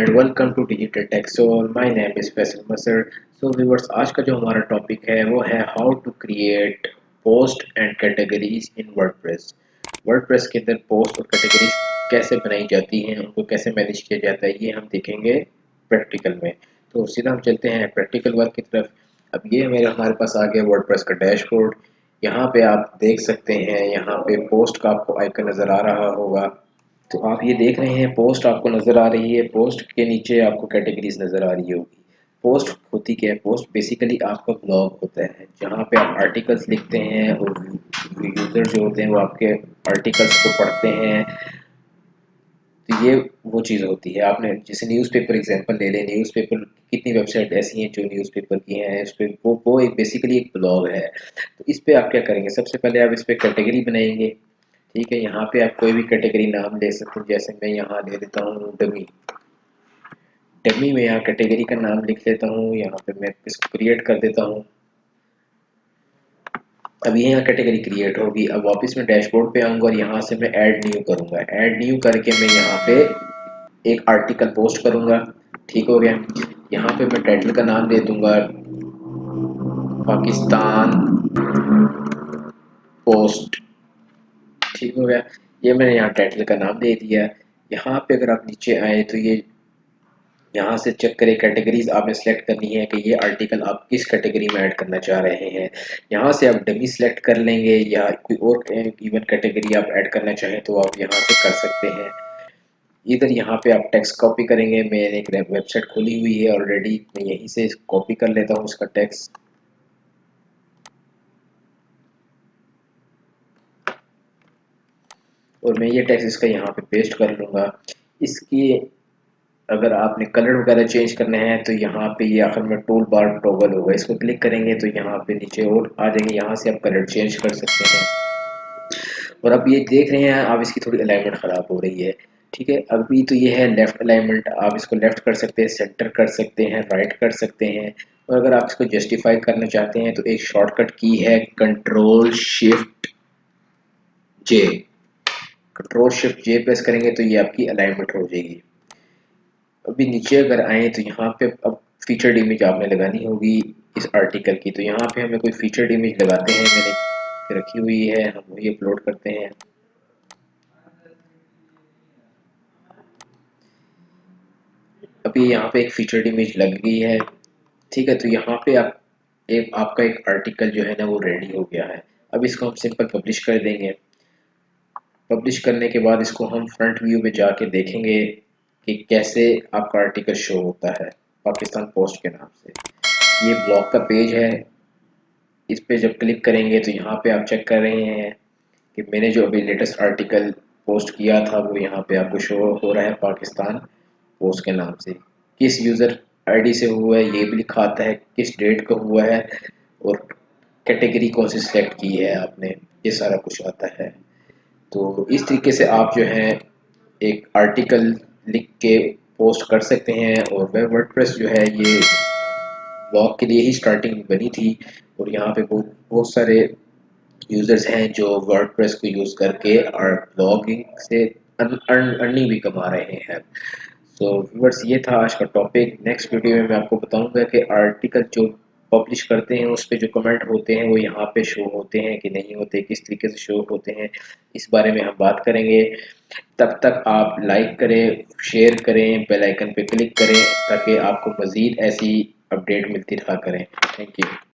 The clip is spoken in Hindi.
And welcome to digital tech soul. My name is Faisal Masar. So viewers, आज का जो हमारा टॉपिक है वो है how to create post and categories in WordPress. WordPress के अंदर पोस्ट और कैटेगरीज कैसे बनाई जाती हैं, उनको कैसे मैनेज किया जाता है, ये हम देखेंगे प्रैक्टिकल में। तो सीधा हम चलते हैं प्रैक्टिकल वर्क की तरफ। अब ये हमारे पास आ गया वर्डप्रेस का डैशबोर्ड। यहाँ पे आप देख सकते हैं, यहाँ पे पोस्ट का आपको आइकन नज़र आ रहा होगा। तो आप ये देख रहे हैं, पोस्ट आपको नज़र आ रही है, पोस्ट के नीचे आपको कैटेगरीज नज़र आ रही होगी। पोस्ट होती क्या है? पोस्ट बेसिकली आपका ब्लॉग होता है, जहाँ पे आप आर्टिकल्स लिखते हैं और यूज़र जो होते हैं वो आपके आर्टिकल्स को पढ़ते हैं। तो ये वो चीज़ होती है। आपने जैसे न्यूज़पेपर एग्जांपल ले लें, न्यूज़पेपर कितनी वेबसाइट ऐसी हैं जो न्यूज़पेपर की हैं, इस पे वो एक बेसिकली एक ब्लॉग है। तो इस पे आप क्या करेंगे, सबसे पहले आप इस पे कैटेगरी बनाएंगे। ठीक है, यहाँ पे आप कोई भी कैटेगरी नाम ले सकते हैं। जैसे मैं यहाँ ले लेता हूँ डमी। डमी में यहाँ कैटेगरी का नाम लिख लेता हूँ, यहाँ पे मैं इसको क्रिएट कर देता हूँ। अब ये यहाँ कैटेगरी क्रिएट होगी। अब वापस मैं डैशबोर्ड पे आऊँगा और यहाँ से मैं ऐड न्यू करूँगा। ऐड न्यू करके मैं यहाँ पे एक आर्टिकल पोस्ट करूँगा। ठीक हो गया। यहाँ पे मैं टाइटल का नाम दे दूंगा पाकिस्तान पोस्ट। ठीक हो गया। ये मैंने यहाँ टाइटल का नाम दे दिया। यहाँ पे अगर आप नीचे आए तो ये यहाँ से चेक करें, कैटेगरीज आपने सेलेक्ट करनी है कि ये आर्टिकल आप किस कैटेगरी में ऐड करना चाह रहे हैं। यहाँ से आप डमी सेलेक्ट कर लेंगे, या कोई और इवन कैटेगरी आप ऐड करना चाहें तो आप यहाँ से कर सकते हैं। इधर यहाँ पे आप टेक्स्ट कॉपी करेंगे। मैंने एक वेबसाइट खोली हुई है ऑलरेडी, मैं यहीं से कॉपी कर लेता हूँ उसका टेक्स्ट। और मैं ये टेक्स्ट इसका यहाँ पे पेस्ट कर लूँगा। इसकी अगर आपने कलर वगैरह चेंज करने हैं तो यहाँ पे ये आखिर में टूल बार टॉगल होगा, इसको क्लिक करेंगे तो यहाँ पे नीचे और आ जाएंगे, यहाँ से आप कलर चेंज कर सकते हैं। और अब ये देख रहे हैं आप, इसकी थोड़ी अलाइनमेंट ख़राब हो रही है। ठीक है, अभी तो ये है लेफ़्ट अलाइनमेंट, आप इसको लेफ़्ट कर सकते हैं, सेंटर कर सकते हैं, राइट कर सकते हैं। और अगर आप इसको जस्टिफाई करना चाहते हैं तो एक शॉर्टकट की है कंट्रोल शिफ्ट जे। कंट्रोल शिफ्ट जे प्रेस करेंगे तो ये आपकी अलाइनमेंट हो जाएगी। अभी नीचे अगर आए तो यहाँ पे अब फीचर्ड इमेज आपने लगानी होगी इस आर्टिकल की। तो यहाँ पे हमें कोई फीचर्ड इमेज लगाते हैं, मैंने रखी हुई है, हम वही अपलोड करते हैं। अभी यहाँ पे एक फीचर्ड इमेज लग गई है। ठीक है, तो यहाँ पे आपका एक आर्टिकल जो है ना वो रेडी हो गया है। अब इसको हम सिंपल पब्लिश कर देंगे। पब्लिश करने के बाद इसको हम फ्रंट व्यू में जाके देखेंगे कि कैसे आपका आर्टिकल शो होता है पाकिस्तान पोस्ट के नाम से। ये ब्लॉग का पेज है। इस पे जब क्लिक करेंगे तो यहाँ पे आप चेक कर रहे हैं कि मैंने जो अभी लेटेस्ट आर्टिकल पोस्ट किया था वो यहाँ पे आपको शो हो रहा है पाकिस्तान पोस्ट के नाम से। किस यूज़र आईडी से हुआ है ये भी लिखा आता है, किस डेट को हुआ है, और कैटेगरी कौन सी सिलेक्ट की है आपने, ये सारा कुछ आता है। तो इस तरीके से आप जो है एक आर्टिकल लिख के पोस्ट कर सकते हैं। और वेब वर्डप्रेस जो है ये ब्लॉग के लिए ही स्टार्टिंग में बनी थी, और यहाँ पे बहुत सारे यूजर्स हैं जो वर्डप्रेस को यूज़ करके और ब्लॉगिंग से अर्निंग भी कमा रहे हैं। सो व्यूअर्स, ये था आज का टॉपिक। नेक्स्ट वीडियो में मैं आपको बताऊंगा कि आर्टिकल जो पब्लिश करते हैं उस पे जो कमेंट होते हैं वो यहाँ पे शो होते हैं कि नहीं होते, किस तरीके से शो होते हैं, इस बारे में हम बात करेंगे। तब तक आप लाइक करें, शेयर करें, बेल आइकन पे क्लिक करें ताकि आपको मज़ीद ऐसी अपडेट मिलती रहा करें। Thank you.